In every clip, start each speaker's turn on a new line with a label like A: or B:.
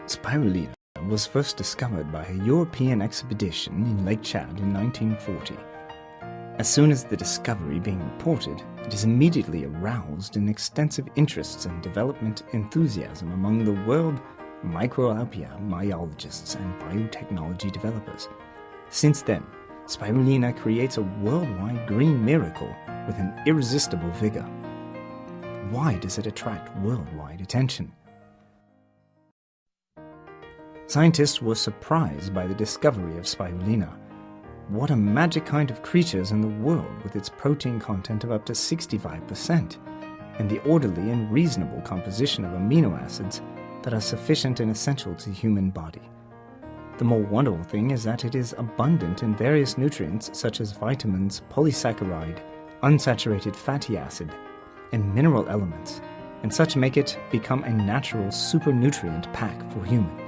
A: Spirulina was first discovered by a European expedition in Lake Chad in 1940. As soon as the discovery being reported, it is immediately aroused an extensive interests and development enthusiasm among the world microbiologists and biotechnology developers. Since then, Spirulina creates a worldwide green miracle with an irresistible vigor. Why does it attract worldwide attention? Scientists were surprised by the discovery of Spirulina. What a magic kind of creatures in the world with its protein content of up to 65% and the orderly and reasonable composition of amino acids that are sufficient and essential to the human body. The more wonderful thing is that it is abundant in various nutrients such as vitamins, polysaccharide, unsaturated fatty acid, and mineral elements, and such make it become a natural supernutrient pack for humans.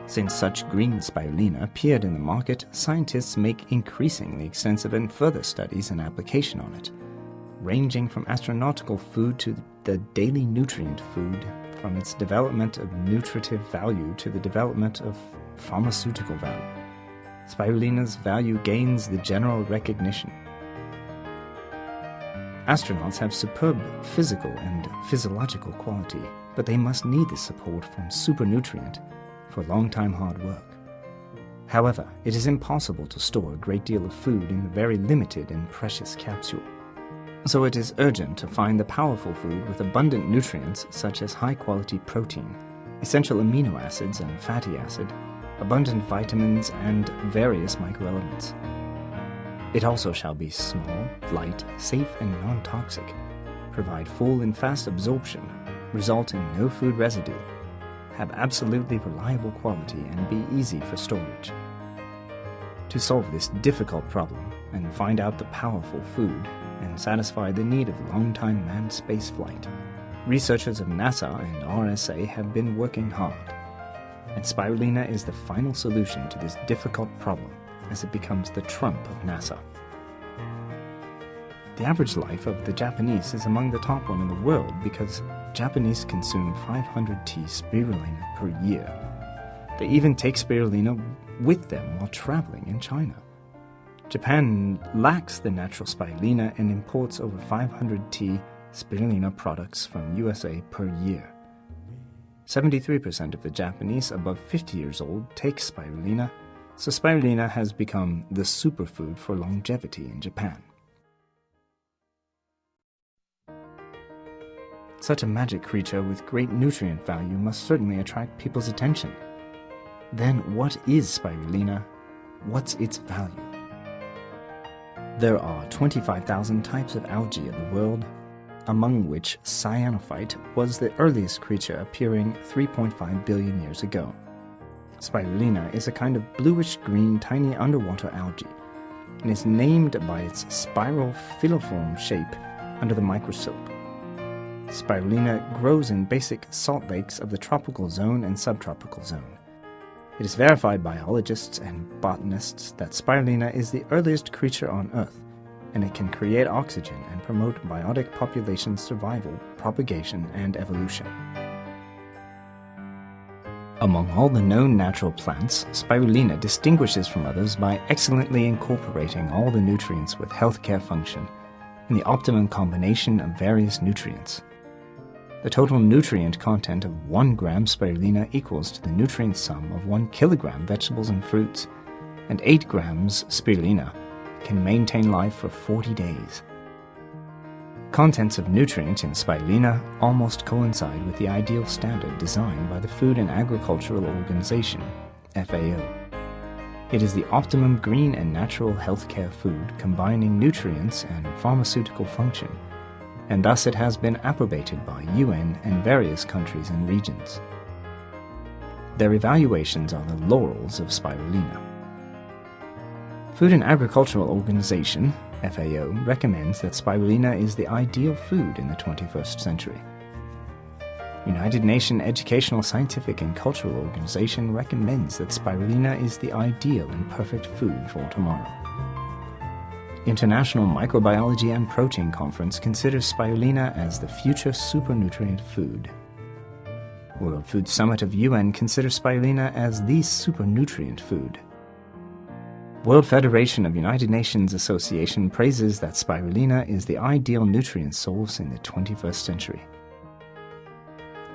A: Since such green spirulina appeared in the market, scientists make increasingly extensive and further studies and application on it, ranging from astronautical food to the daily nutrient food, from its development of nutritive value to the development of pharmaceutical value. Spirulina's value gains the general recognition. Astronauts have superb physical and physiological quality, but they must need the support from supernutrient for long-time hard work. However, it is impossible to store a great deal of food in a very limited and precious capsule. So it is urgent to find the powerful food with abundant nutrients such as high-quality protein, essential amino acids and fatty acid, abundant vitamins, and various microelements. It also shall be small, light, safe, and non-toxic, provide full and fast absorption, result in no food residue, have absolutely reliable quality, and be easy for storage. To solve this difficult problem and find out the powerful food and satisfy the need of long-time manned spaceflight, researchers of NASA and RSA have been working hard, and Spirulina is the final solution to this difficult problem as it becomes the trump of NASA. The average life of the Japanese is among the top one in the world because Japanese consume 500 t spirulina per year. They even take spirulina with them while traveling in China. Japan lacks the natural spirulina and imports over 500 t spirulina products from USA per year. 73% of the Japanese above 50 years old take spirulina, so spirulina has become the superfood for longevity in Japan. Such a magic creature with great nutrient value must certainly attract people's attention. Then what is spirulina? What's its value? There are 25,000 types of algae in the world, among which cyanophyte was the earliest creature appearing 3.5 billion years ago. Spirulina is a kind of bluish-green tiny underwater algae and is named by its spiral filiform shape under the microscope. Spirulina grows in basic salt lakes of the tropical zone and subtropical zone. It is verified by biologists and botanists that spirulina is the earliest creature on Earth, and it can create oxygen and promote biotic population survival, propagation, and evolution. Among all the known natural plants, spirulina distinguishes from others by excellently incorporating all the nutrients with healthcare function in the optimum combination of various nutrients. The total nutrient content of 1 gram spirulina equals to the nutrient sum of 1 kilogram vegetables and fruits, and 8 grams spirulina can maintain life for 40 days. Contents of nutrients in spirulina almost coincide with the ideal standard designed by the Food and Agricultural Organization, FAO. It is the optimum green and natural healthcare food combining nutrients and pharmaceutical function, and thus it has been approbated by UN and various countries and regions. Their evaluations are the laurels of spirulina. Food and Agricultural Organization, FAO, recommends that spirulina is the ideal food in the 21st century. United Nations Educational, Scientific and Cultural Organization recommends that spirulina is the ideal and perfect food for tomorrow. International Microbiology and Protein Conference considers spirulina as the future supernutrient food. World Food Summit of UN considers spirulina as the supernutrient food. World Federation of United Nations Association praises that spirulina is the ideal nutrient source in the 21st century.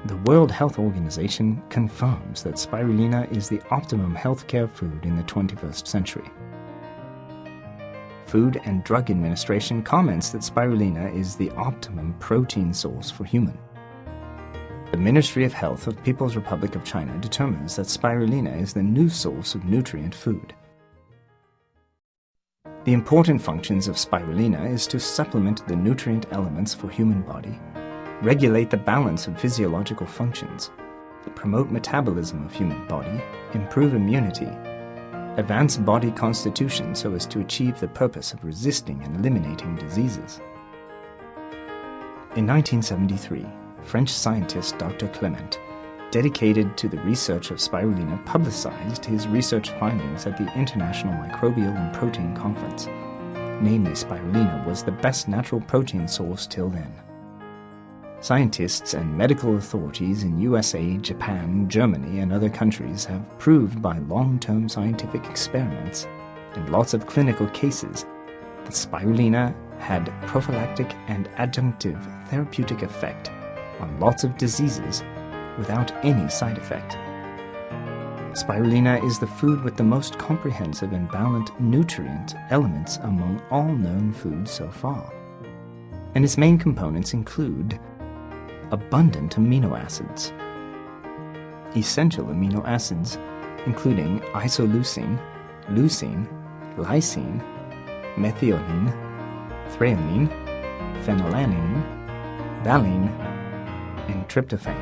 A: The World Health Organization confirms that spirulina is the optimum healthcare food in the 21st century. Food and Drug Administration comments that spirulina is the optimum protein source for humans. The Ministry of Health of People's Republic of China determines that spirulina is the new source of nutrient food. The important functions of spirulina is to supplement the nutrient elements for human body, regulate the balance of physiological functions, promote metabolism of human body, improve immunity, advance body constitution so as to achieve the purpose of resisting and eliminating diseases. In 1973, French scientist Dr. Clement, dedicated to the research of spirulina, publicized his research findings at the International Microbial and Protein Conference. Namely, spirulina was the best natural protein source till then. Scientists and medical authorities in USA, Japan, Germany, and other countries have proved by long-term scientific experiments and lots of clinical cases that spirulina had prophylactic and adjunctive therapeutic effect on lots of diseases without any side effect. Spirulina is the food with the most comprehensive and balanced nutrient elements among all known foods so far. And its main components include abundant amino acids, essential amino acids including isoleucine, leucine, lysine, methionine, threonine, phenylalanine, valine, and tryptophan.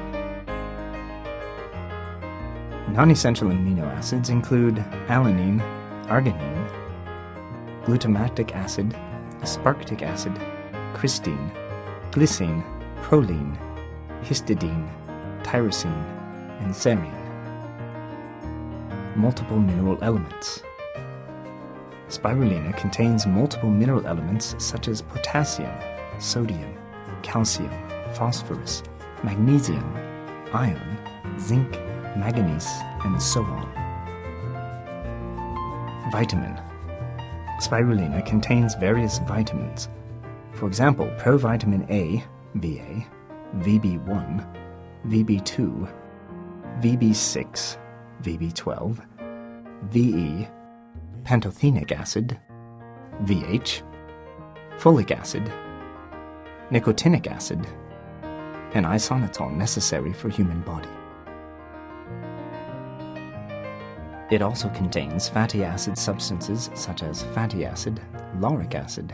A: Non-essential amino acids include alanine, arginine, glutamatic acid, aspartic acid, cysteine, glycine, proline, histidine, tyrosine, and serine. Multiple mineral elements. Spirulina contains multiple mineral elements such as potassium, sodium, calcium, phosphorus, magnesium, iron, zinc, manganese, and so on. Vitamin. Spirulina contains various vitamins. For example, provitamin A, VA, VB1, VB2, VB6, VB12, VE, pantothenic acid, VH, folic acid, nicotinic acid, and isoxanol necessary for human body. It also contains fatty acid substances such as fatty acid, lauric acid,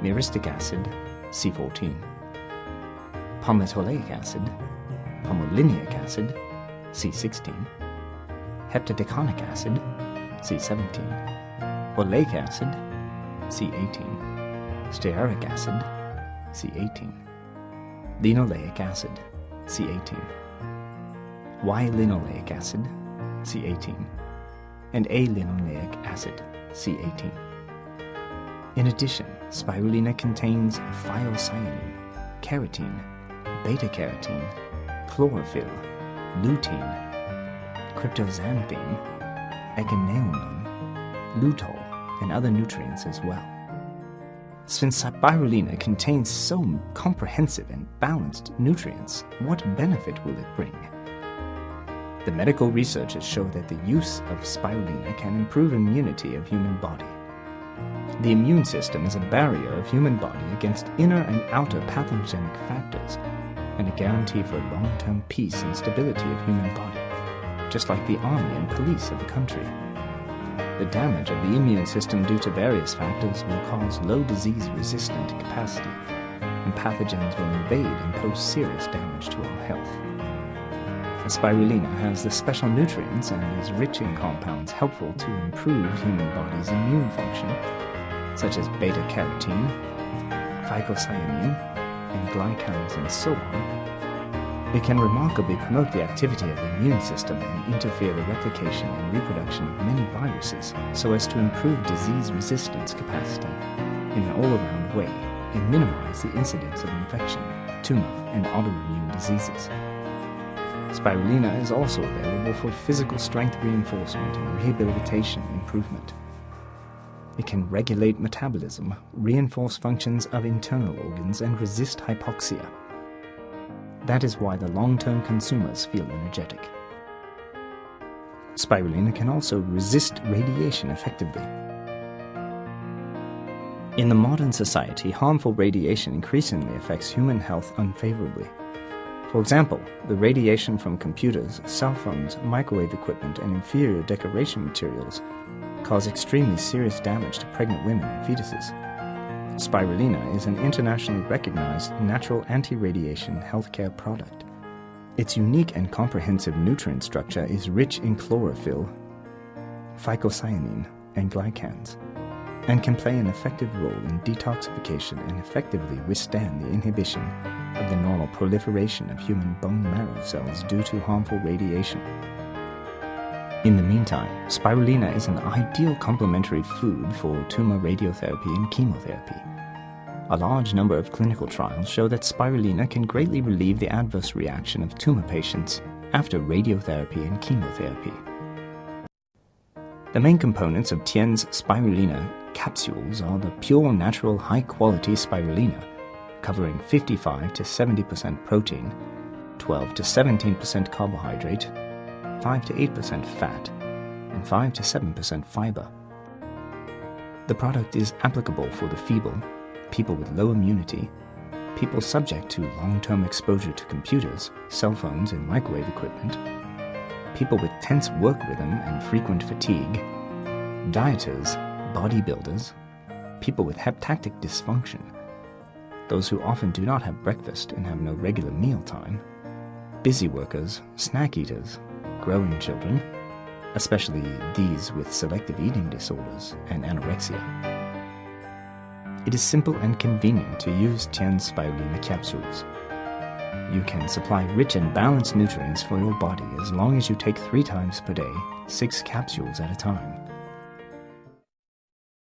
A: myristic acid, C14, palmitoleic acid, palmolinic acid, C16, heptadeconic acid, C17, oleic acid, C18, stearic acid, C18, linoleic acid, C18, Y-linoleic acid, C18, and A-linoleic acid, C18. In addition, spirulina contains phycocyanin, carotene, beta-carotene, chlorophyll, lutein, cryptoxanthine, echinacea, lutol, and other nutrients as well. Since spirulina contains so comprehensive and balanced nutrients, what benefit will it bring? The medical researchers show that the use of spirulina can improve immunity of human body. The immune system is a barrier of human body against inner and outer pathogenic factors, and a guarantee for long-term peace and stability of human body, just like the army and police of a country. The damage of the immune system due to various factors will cause low disease-resistant capacity, and pathogens will invade and pose serious damage to our health. Spirulina has the special nutrients and is rich in compounds helpful to improve human body's immune function, such as beta-carotene, phycocyanin, and glycans, and so on. It can remarkably promote the activity of the immune system and interfere the replication and reproduction of many viruses so as to improve disease resistance capacity in an all-around way and minimize the incidence of infection, tumor, and autoimmune diseases. Spirulina is also available for physical strength reinforcement and rehabilitation improvement. It can regulate metabolism, reinforce functions of internal organs, and resist hypoxia. That is why the long-term consumers feel energetic. Spirulina can also resist radiation effectively. In the modern society, harmful radiation increasingly affects human health unfavorably. For example, the radiation from computers, cell phones, microwave equipment, and inferior decoration materials cause extremely serious damage to pregnant women and fetuses. Spirulina is an internationally recognized natural anti-radiation healthcare product. Its unique and comprehensive nutrient structure is rich in chlorophyll, phycocyanin, and glycans, and can play an effective role in detoxification and effectively withstand the inhibition of the normal proliferation of human bone marrow cells due to harmful radiation. In the meantime, spirulina is an ideal complementary food for tumor radiotherapy and chemotherapy. A large number of clinical trials show that spirulina can greatly relieve the adverse reaction of tumor patients after radiotherapy and chemotherapy. The main components of TIENS spirulina capsules are the pure natural high-quality spirulina, covering 55 to 70% protein, 12 to 17% carbohydrate, 5 to 8% fat, and 5 to 7% fiber. The product is applicable for the feeble, people with low immunity, people subject to long-term exposure to computers, cell phones, and microwave equipment, people with tense work rhythm and frequent fatigue, dieters, bodybuilders, people with hepattic dysfunction, those who often do not have breakfast and have no regular meal time, busy workers, snack eaters, growing children, especially these with selective eating disorders and anorexia. It is simple and convenient to use TIENS spirulina capsules. You can supply rich and balanced nutrients for your body as long as you take 3 times per day, 6 capsules at a time.